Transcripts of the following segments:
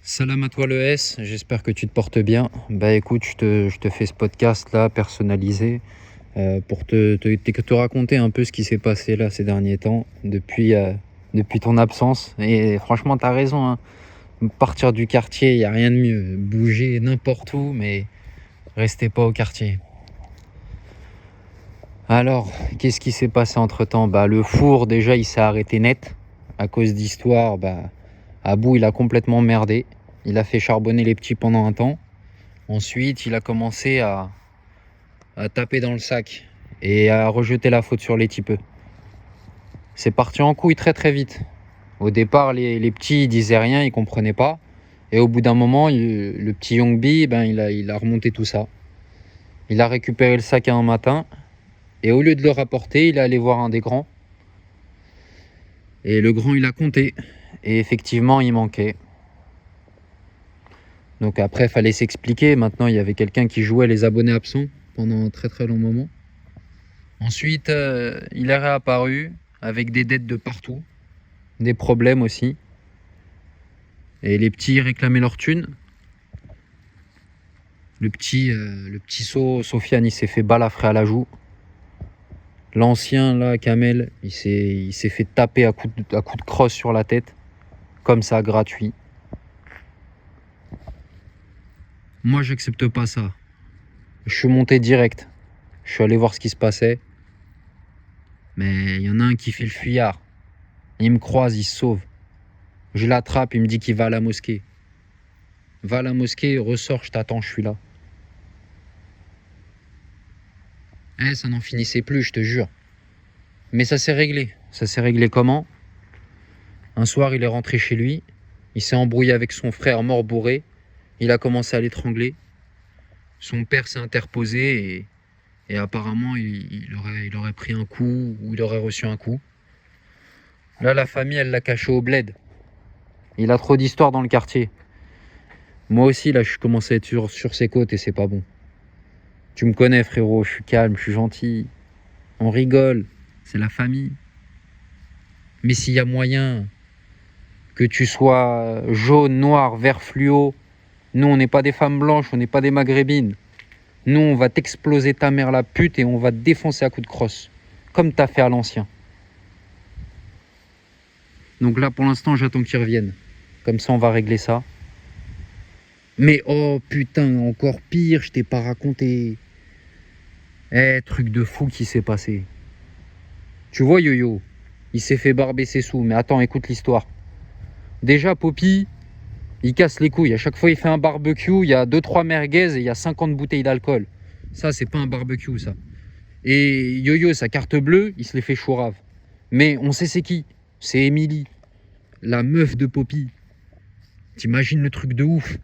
Salam à toi le S, j'espère que tu te portes bien. Bah écoute, je te fais ce podcast là personnalisé pour te raconter un peu ce qui s'est passé là ces derniers temps depuis ton absence. Et franchement, t'as raison, hein. Partir du quartier, il n'y a rien de mieux. Bouger n'importe où, mais restez pas au quartier. Alors, qu'est-ce qui s'est passé entre-temps? Bah le four déjà il s'est arrêté net à cause d'histoire. Bah Abou il a complètement merdé. Il a fait charbonner les petits pendant un temps. Ensuite, il a commencé à taper dans le sac et à rejeter la faute sur les tipeux. C'est parti en couille très très vite. Au départ, les petits ils disaient rien, ils comprenaient pas. Et au bout d'un moment, le petit Yongbi, il a remonté tout ça. Il a récupéré le sac un matin et au lieu de le rapporter, il est allé voir un des grands. Et le grand, il a compté. Et effectivement, il manquait. Donc après, il fallait s'expliquer. Maintenant, il y avait quelqu'un qui jouait les abonnés absents pendant un très très long moment. Ensuite, il est réapparu avec des dettes de partout, des problèmes aussi. Et les petits réclamaient leur thune. Le petit Sofiane, il s'est fait balafrer à la joue. L'ancien, là, Kamel, il s'est fait taper à coups de crosse sur la tête. Comme ça, gratuit. Moi, j'accepte pas ça. Je suis monté direct. Je suis allé voir ce qui se passait. Mais il y en a un qui fait le fuyard. Il me croise, il se sauve. Je l'attrape, il me dit qu'il va à la mosquée. Va à la mosquée, ressors, je t'attends, je suis là. Ça n'en finissait plus, je te jure. Mais ça s'est réglé. Ça s'est réglé comment? Un soir, il est rentré chez lui. Il s'est embrouillé avec son frère mort bourré. Il a commencé à l'étrangler. Son père s'est interposé et apparemment, il aurait pris un coup ou il aurait reçu un coup. Là, la famille, elle l'a caché au bled. Il a trop d'histoires dans le quartier. Moi aussi, là, je commence à être sur ses côtes et c'est pas bon. Tu me connais, frérot, je suis calme, je suis gentil. On rigole, c'est la famille. Mais s'il y a moyen que tu sois jaune, noir, vert fluo, nous, on n'est pas des femmes blanches, on n'est pas des maghrébines. Nous, on va t'exploser ta mère la pute et on va te défoncer à coups de crosse. Comme t'as fait à l'ancien. Donc là, pour l'instant, j'attends qu'ils reviennent. Comme ça, on va régler ça. Mais oh putain, encore pire, je t'ai pas raconté. Truc de fou qui s'est passé. Tu vois Yo-Yo, il s'est fait barber ses sous. Mais attends, écoute l'histoire. Déjà, Poppy, il casse les couilles. À chaque fois, il fait un barbecue, il y a 2-3 merguez et il y a 50 bouteilles d'alcool. Ça, c'est pas un barbecue, ça. Et Yo-Yo, sa carte bleue, il se les fait chourave. Mais on sait c'est qui. C'est Émilie, la meuf de Poppy. T'imagines le truc de ouf.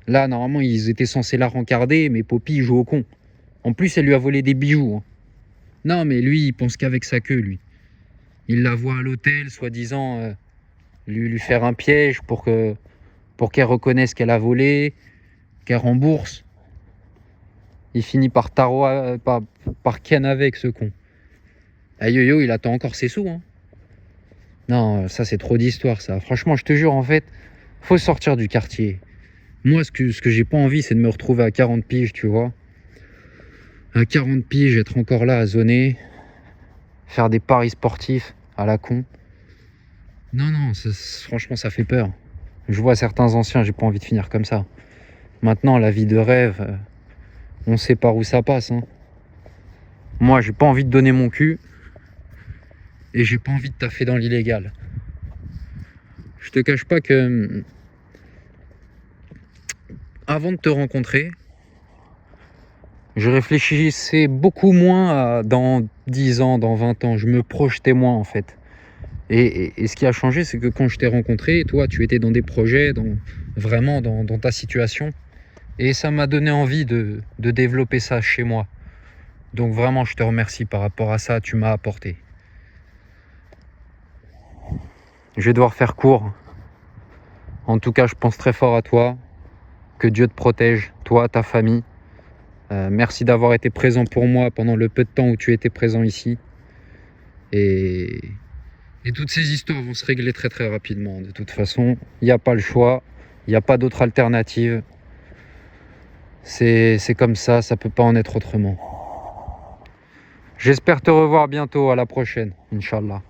Là, normalement, ils étaient censés la rencarder, mais Poppy, il joue au con. En plus, elle lui a volé des bijoux. Hein. Non, mais lui, il pense qu'avec sa queue, lui. Il la voit à l'hôtel, soi-disant, lui faire un piège pour qu'elle reconnaisse qu'elle a volé, qu'elle rembourse. Il finit par ken avec ce con. Ah, Yo-Yo, il attend encore ses sous. Hein. Non, ça, c'est trop d'histoire, ça. Franchement, je te jure, en fait, faut sortir du quartier. Moi, ce que j'ai pas envie, c'est de me retrouver à 40 piges, tu vois. À 40 piges, être encore là à zoner, faire des paris sportifs à la con. Non, franchement, ça fait peur. Je vois certains anciens, j'ai pas envie de finir comme ça. Maintenant, la vie de rêve, on sait par où ça passe. Hein. Moi, j'ai pas envie de donner mon cul et j'ai pas envie de taffer dans l'illégal. Je te cache pas que avant de te rencontrer, je réfléchissais beaucoup moins à dans 10 ans, dans 20 ans. Je me projetais moins en fait. Et ce qui a changé, c'est que quand je t'ai rencontré, toi, tu étais dans des projets, vraiment dans ta situation. Et ça m'a donné envie de développer ça chez moi. Donc vraiment, je te remercie par rapport à ça, tu m'as apporté. Je vais devoir faire court. En tout cas, je pense très fort à toi. Que Dieu te protège, toi, ta famille. Merci d'avoir été présent pour moi pendant le peu de temps où tu étais présent ici. Et Et toutes ces histoires vont se régler très très rapidement. De toute façon, il n'y a pas le choix. Il n'y a pas d'autre alternative. C'est comme ça peut pas en être autrement. J'espère te revoir bientôt. À la prochaine, Inch'Allah.